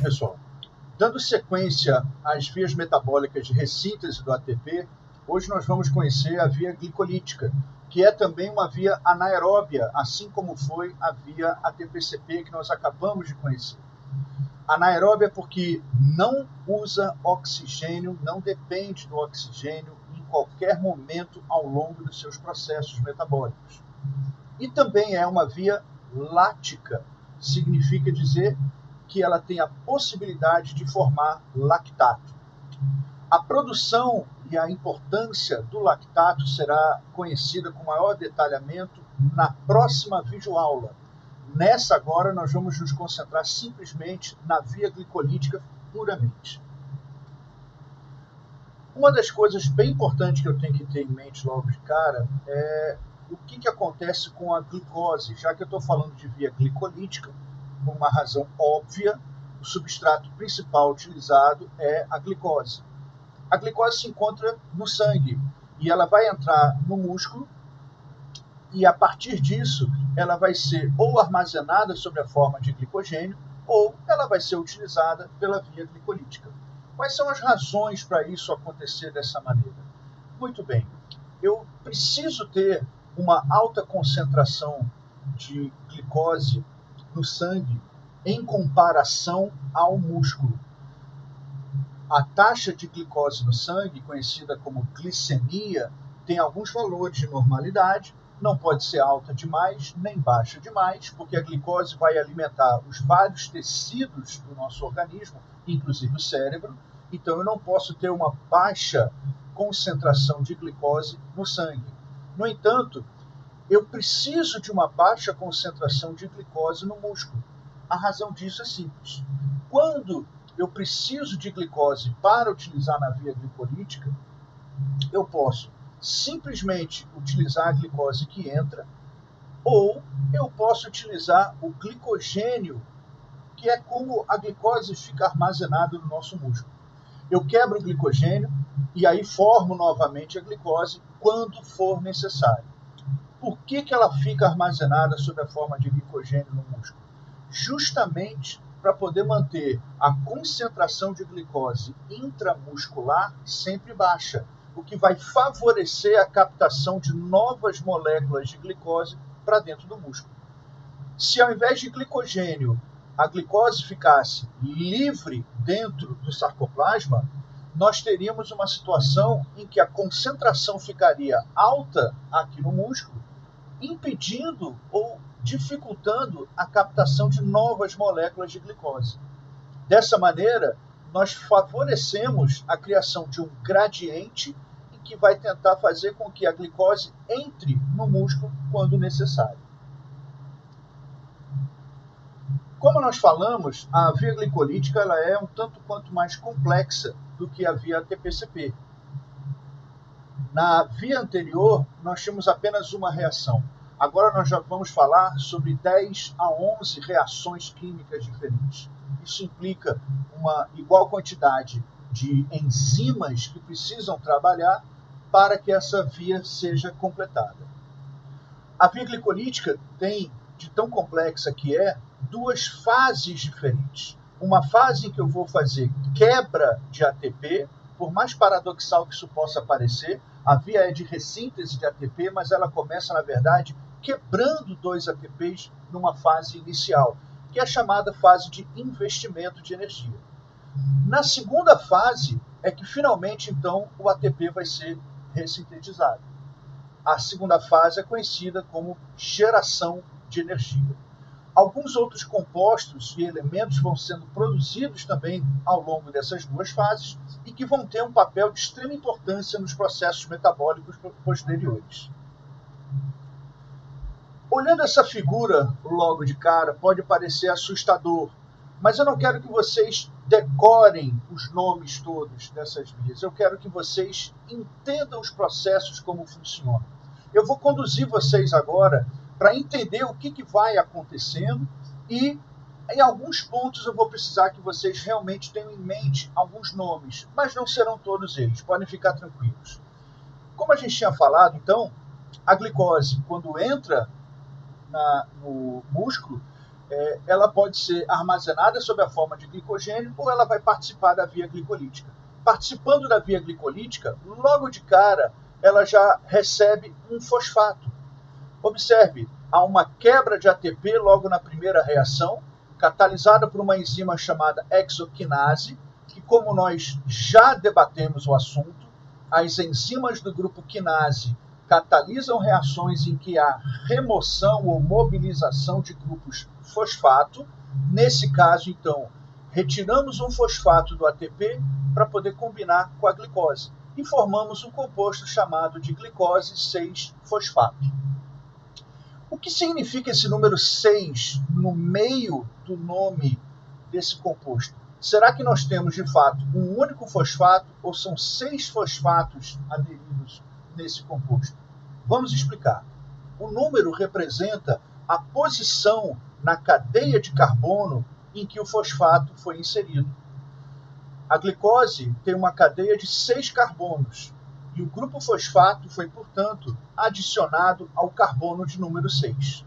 pessoal, dando sequência às vias metabólicas de ressíntese do ATP, hoje nós vamos conhecer a via glicolítica, que é também uma via anaeróbia, assim como foi a via ATP-CP que nós acabamos de conhecer. Anaeróbia porque não usa oxigênio, não depende do oxigênio em qualquer momento ao longo dos seus processos metabólicos. E também é uma via lática, significa dizer que ela tem a possibilidade de formar lactato. A produção e a importância do lactato será conhecida com maior detalhamento na próxima videoaula. Nessa agora nós vamos nos concentrar simplesmente na via glicolítica puramente. Uma das coisas bem importantes que eu tenho que ter em mente logo de cara é o que acontece com a glicose, já que eu estou falando de via glicolítica, por uma razão óbvia, o substrato principal utilizado é a glicose. A glicose se encontra no sangue e ela vai entrar no músculo e a partir disso ela vai ser ou armazenada sob a forma de glicogênio ou ela vai ser utilizada pela via glicolítica. Quais são as razões para isso acontecer dessa maneira? Muito bem, eu preciso ter uma alta concentração de glicose no sangue em comparação ao músculo. A taxa de glicose no sangue, conhecida como glicemia, tem alguns valores de normalidade, não pode ser alta demais, nem baixa demais, porque a glicose vai alimentar os vários tecidos do nosso organismo, inclusive o cérebro, então eu não posso ter uma baixa concentração de glicose no sangue. No entanto, eu preciso de uma baixa concentração de glicose no músculo. A razão disso é simples. Quando eu preciso de glicose para utilizar na via glicolítica, eu posso simplesmente utilizar a glicose que entra, ou eu posso utilizar o glicogênio, que é como a glicose fica armazenada no nosso músculo. Eu quebro o glicogênio e aí formo novamente a glicose quando for necessário. Por que ela fica armazenada sob a forma de glicogênio no músculo? Justamente para poder manter a concentração de glicose intramuscular sempre baixa, o que vai favorecer a captação de novas moléculas de glicose para dentro do músculo. Se ao invés de glicogênio, a glicose ficasse livre dentro do sarcoplasma, nós teríamos uma situação em que a concentração ficaria alta aqui no músculo, impedindo ou dificultando a captação de novas moléculas de glicose. Dessa maneira, nós favorecemos a criação de um gradiente que vai tentar fazer com que a glicose entre no músculo quando necessário. Como nós falamos, a via glicolítica ela é um tanto quanto mais complexa do que a via ATP-CP. Na via anterior, nós tínhamos apenas uma reação. Agora nós já vamos falar sobre 10 a 11 reações químicas diferentes. Isso implica uma igual quantidade de enzimas que precisam trabalhar para que essa via seja completada. A via glicolítica tem, de tão complexa que é, duas fases diferentes. Uma fase em que eu vou fazer quebra de ATP, por mais paradoxal que isso possa parecer, a via é de ressíntese de ATP, mas ela começa, na verdade, quebrando dois ATPs numa fase inicial, que é a chamada fase de investimento de energia. Na segunda fase é que, finalmente, então, o ATP vai ser ressintetizado. A segunda fase é conhecida como geração de energia. Alguns outros compostos e elementos vão sendo produzidos também ao longo dessas duas fases e que vão ter um papel de extrema importância nos processos metabólicos posteriores. Olhando essa figura logo de cara, pode parecer assustador, mas eu não quero que vocês decorem os nomes todos dessas vias. Eu quero que vocês entendam os processos, como funcionam. Eu vou conduzir vocês agora para entender o que vai acontecendo e, em alguns pontos, eu vou precisar que vocês realmente tenham em mente alguns nomes, mas não serão todos eles, podem ficar tranquilos. Como a gente tinha falado, então, a glicose, quando entra no músculo, ela pode ser armazenada sob a forma de glicogênio ou ela vai participar da via glicolítica. Participando da via glicolítica, logo de cara, ela já recebe um fosfato. Observe, há uma quebra de ATP logo na primeira reação, catalisada por uma enzima chamada hexoquinase, que, como nós já debatemos o assunto, as enzimas do grupo quinase catalisam reações em que há remoção ou mobilização de grupos fosfato. Nesse caso, então, retiramos um fosfato do ATP para poder combinar com a glicose e formamos um composto chamado de glicose 6-fosfato. O que significa esse número 6 no meio do nome desse composto? Será que nós temos, de fato, um único fosfato ou são 6 fosfatos aderidos nesse composto? Vamos explicar. O número representa a posição na cadeia de carbono em que o fosfato foi inserido. A glicose tem uma cadeia de 6 carbonos e o grupo fosfato foi, portanto, adicionado ao carbono de número 6.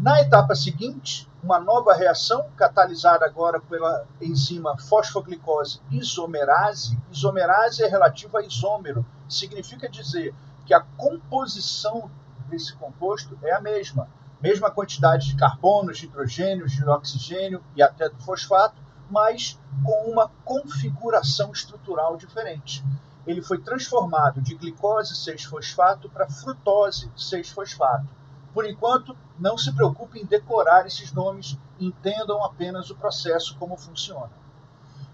Na etapa seguinte, uma nova reação, catalisada agora pela enzima fosfoglicose isomerase. Isomerase é relativa a isômero, significa dizer que a composição desse composto é a mesma. Mesma quantidade de carbonos, de hidrogênios, de oxigênio e até do fosfato, mas com uma configuração estrutural diferente. Ele foi transformado de glicose 6-fosfato para frutose 6-fosfato. Por enquanto, não se preocupe em decorar esses nomes, entendam apenas o processo, como funciona.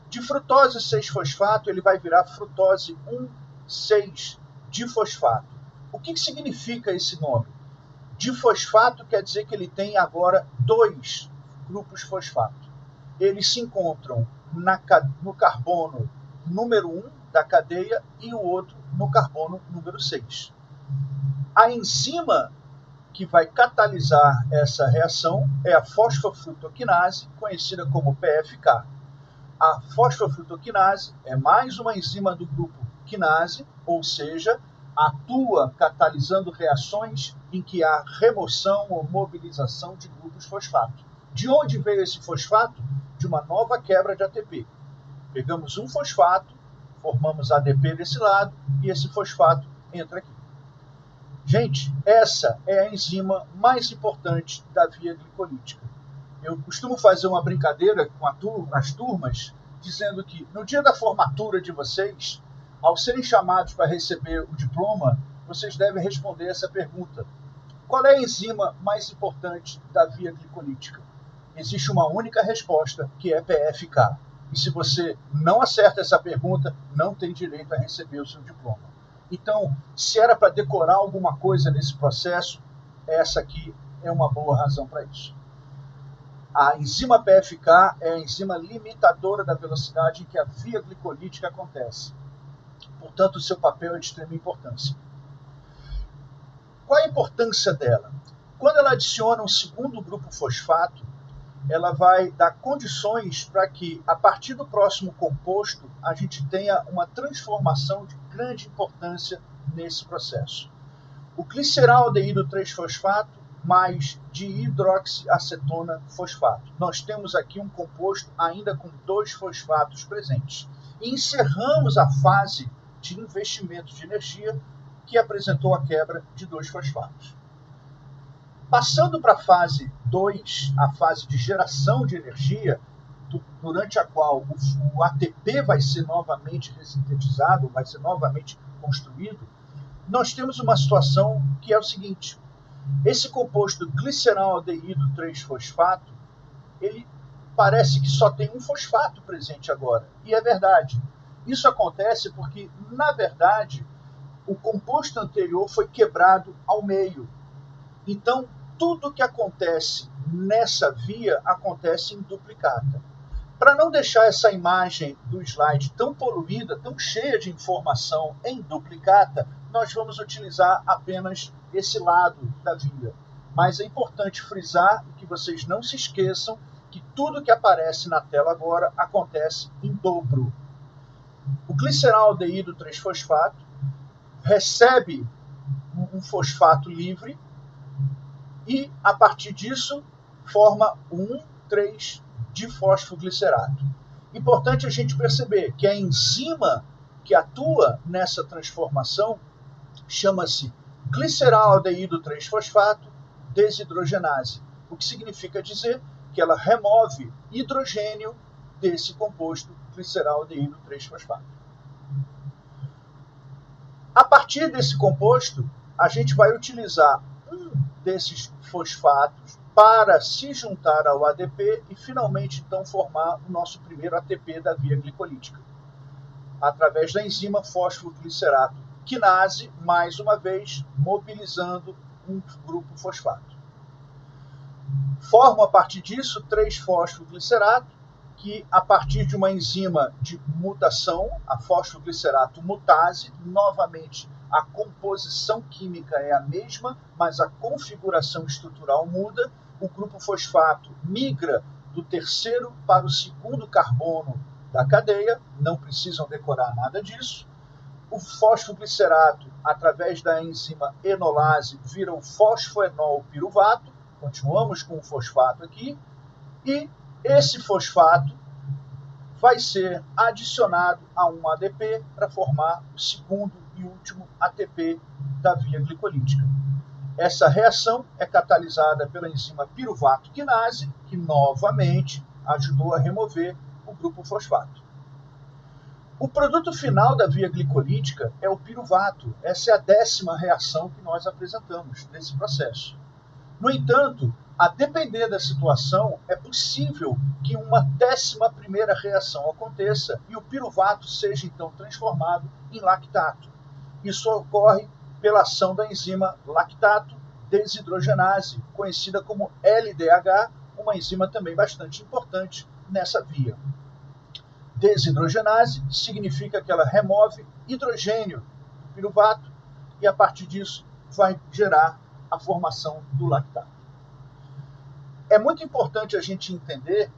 De frutose 6-fosfato, ele vai virar frutose 1,6-difosfato. O que significa esse nome? Difosfato quer dizer que ele tem agora 2 grupos fosfato. Eles se encontram no carbono número 1 da cadeia e o outro no carbono número 6. A enzima que vai catalisar essa reação é a fosfofrutoquinase, conhecida como PFK. A fosfofrutoquinase é mais uma enzima do grupo quinase, ou seja, atua catalisando reações em que há remoção ou mobilização de grupos fosfato. De onde veio esse fosfato? De uma nova quebra de ATP. Pegamos um fosfato, formamos ADP desse lado e esse fosfato entra aqui. Gente, essa é a enzima mais importante da via glicolítica. Eu costumo fazer uma brincadeira com as turmas, dizendo que no dia da formatura de vocês, ao serem chamados para receber o diploma, vocês devem responder essa pergunta. Qual é a enzima mais importante da via glicolítica? Existe uma única resposta, que é PFK. E se você não acerta essa pergunta, não tem direito a receber o seu diploma. Então, se era para decorar alguma coisa nesse processo, essa aqui é uma boa razão para isso. A enzima PFK é a enzima limitadora da velocidade em que a via glicolítica acontece. Portanto, o seu papel é de extrema importância. Qual a importância dela? Quando ela adiciona um segundo grupo fosfato, ela vai dar condições para que, a partir do próximo composto, a gente tenha uma transformação de grande importância nesse processo. O gliceraldeído 3-fosfato mais dihidroxiacetona fosfato. Nós temos aqui um composto ainda com 2 fosfatos presentes. E encerramos a fase de investimento de energia que apresentou a quebra de 2 fosfatos. Passando para a fase 2, a fase de geração de energia, durante a qual o ATP vai ser novamente ressintetizado, vai ser novamente construído, nós temos uma situação que é o seguinte: esse composto gliceraldeído 3-fosfato, ele parece que só tem um fosfato presente agora. E é verdade. Isso acontece porque, na verdade, o composto anterior foi quebrado ao meio. Então, tudo que acontece nessa via acontece em duplicata. Para não deixar essa imagem do slide tão poluída, tão cheia de informação em duplicata, nós vamos utilizar apenas esse lado da via. Mas é importante frisar e que vocês não se esqueçam que tudo que aparece na tela agora acontece em dobro. O gliceraldeído 3-fosfato recebe um fosfato livre, e, a partir disso, forma o 1,3-difosfoglicerato. Importante a gente perceber que a enzima que atua nessa transformação chama-se gliceraldeído 3-fosfato desidrogenase, o que significa dizer que ela remove hidrogênio desse composto gliceraldeído 3-fosfato. A partir desse composto, a gente vai utilizar um desses fosfatos para se juntar ao ADP e finalmente então formar o nosso primeiro ATP da via glicolítica, através da enzima fosfoglicerato quinase, mais uma vez mobilizando um grupo fosfato. Formo a partir disso 3-fosfoglicerato, que a partir de uma enzima de mutação, a fosfoglicerato mutase, novamente a composição química é a mesma, mas a configuração estrutural muda. O grupo fosfato migra do terceiro para o segundo carbono da cadeia, não precisam decorar nada disso. O fosfoglicerato, através da enzima enolase, vira o fosfoenol piruvato, continuamos com o fosfato aqui, e esse fosfato vai ser adicionado a um ADP para formar o segundo e último ATP da via glicolítica. Essa reação é catalisada pela enzima piruvato quinase, que novamente ajudou a remover o grupo fosfato. O produto final da via glicolítica é o piruvato. Essa é a 10ª reação que nós apresentamos nesse processo. No entanto, a depender da situação, é possível que uma 11ª reação aconteça e o piruvato seja então transformado em lactato. Isso ocorre pela ação da enzima lactato desidrogenase, conhecida como LDH, uma enzima também bastante importante nessa via. Desidrogenase significa que ela remove hidrogênio do piruvato e a partir disso vai gerar a formação do lactato. É muito importante a gente entender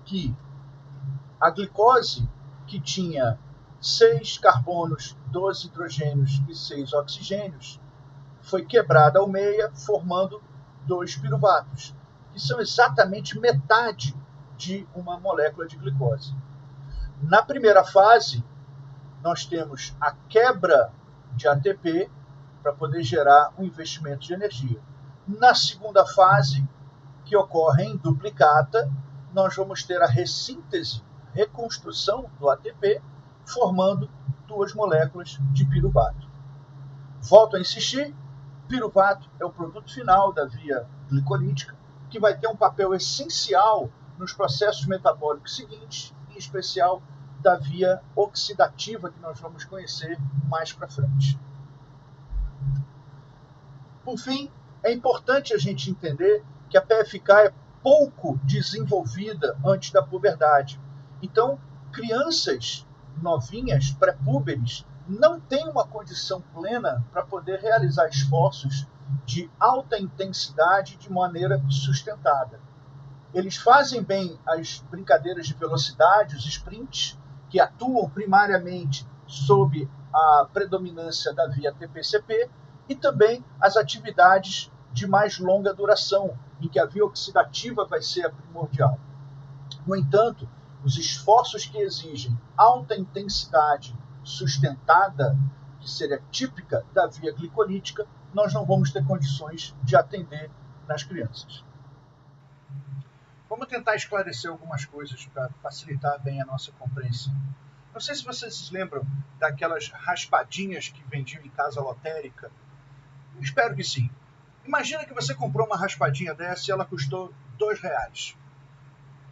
que a glicose, que tinha 6 carbonos, 12 hidrogênios e 6 oxigênios, foi quebrada ao meio, formando 2 piruvatos, que são exatamente metade de uma molécula de glicose. Na primeira fase, nós temos a quebra de ATP para poder gerar um investimento de energia. Na segunda fase, que ocorre em duplicata, nós vamos ter a ressíntese, reconstrução do ATP, formando 2 moléculas de piruvato. Volto a insistir, piruvato é o produto final da via glicolítica, que vai ter um papel essencial nos processos metabólicos seguintes, em especial da via oxidativa, que nós vamos conhecer mais para frente. Por fim, é importante a gente entender que a PFK é pouco desenvolvida antes da puberdade. Então, crianças novinhas, pré-púberes, não têm uma condição plena para poder realizar esforços de alta intensidade de maneira sustentada. Eles fazem bem as brincadeiras de velocidade, os sprints, que atuam primariamente sob a predominância da via TPCP, e também as atividades de mais longa duração, em que a via oxidativa vai ser a primordial. No entanto, os esforços que exigem alta intensidade sustentada, que seria típica da via glicolítica, nós não vamos ter condições de atender nas crianças. Vamos tentar esclarecer algumas coisas para facilitar bem a nossa compreensão. Não sei se vocês se lembram daquelas raspadinhas que vendiam em casa lotérica. Espero que sim. Imagina que você comprou uma raspadinha dessa e ela custou R$2.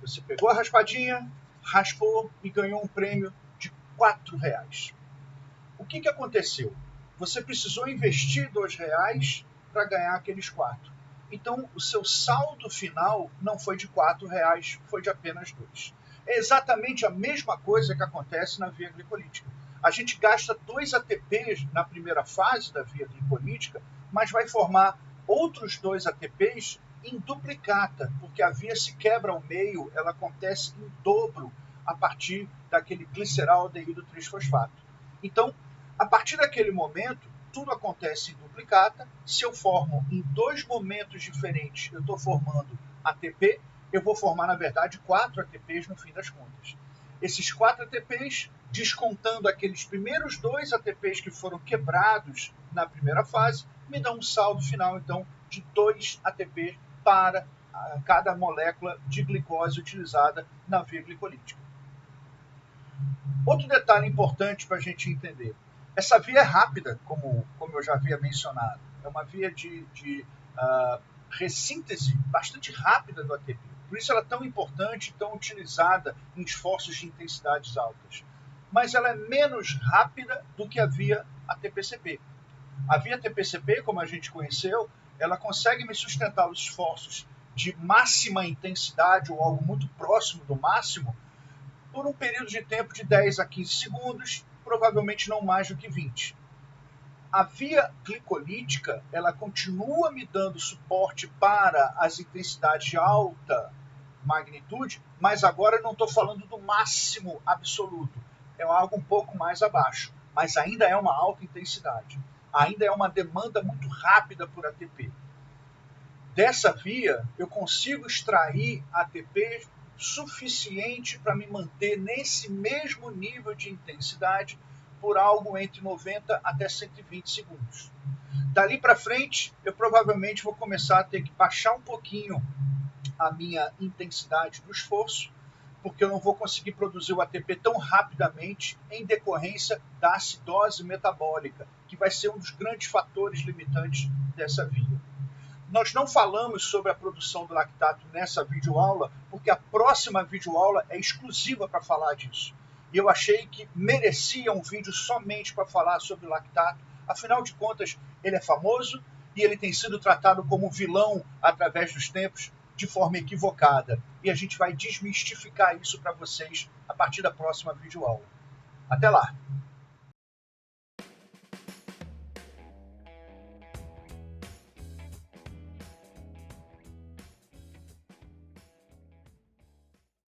Você pegou a raspadinha, raspou e ganhou um prêmio de R$4. O que aconteceu? Você precisou investir R$2 para ganhar aqueles 4. Então, o seu saldo final não foi de R$4, foi de apenas 2. É exatamente a mesma coisa que acontece na via glicolítica. A gente gasta 2 ATPs na primeira fase da via glicolítica, mas vai formar outros 2 ATPs em duplicata, porque a via se quebra ao meio, ela acontece em dobro a partir daquele gliceraldeído 3-fosfato. Então, a partir daquele momento, tudo acontece em duplicata. Se eu formo em 2 momentos diferentes, eu estou formando ATP, eu vou formar, na verdade, 4 ATPs no fim das contas. Esses 4 ATPs, descontando aqueles primeiros 2 ATPs que foram quebrados na primeira fase, me dão um saldo final, então, de 2 ATPs para cada molécula de glicose utilizada na via glicolítica. Outro detalhe importante para a gente entender. Essa via é rápida, como eu já havia mencionado. É uma via de ressíntese bastante rápida do ATP. Por isso ela é tão importante, tão utilizada em esforços de intensidades altas. Mas ela é menos rápida do que a via ATP-CP. A via ATP-CP, como a gente conheceu, ela consegue me sustentar os esforços de máxima intensidade ou algo muito próximo do máximo por um período de tempo de 10 a 15 segundos, provavelmente não mais do que 20. A via glicolítica, ela continua me dando suporte para as intensidades de alta magnitude, mas agora eu não estou falando do máximo absoluto, é algo um pouco mais abaixo, mas ainda é uma alta intensidade, ainda é uma demanda muito rápida por ATP. Dessa via, eu consigo extrair ATP suficiente para me manter nesse mesmo nível de intensidade por algo entre 90 até 120 segundos. Dali para frente, eu provavelmente vou começar a ter que baixar um pouquinho a minha intensidade do esforço, porque eu não vou conseguir produzir o ATP tão rapidamente em decorrência da acidose metabólica, que vai ser um dos grandes fatores limitantes dessa via. Nós não falamos sobre a produção do lactato nessa videoaula, porque a próxima videoaula é exclusiva para falar disso. E eu achei que merecia um vídeo somente para falar sobre o lactato. Afinal de contas, ele é famoso e ele tem sido tratado como vilão através dos tempos de forma equivocada. E a gente vai desmistificar isso para vocês a partir da próxima videoaula. Até lá!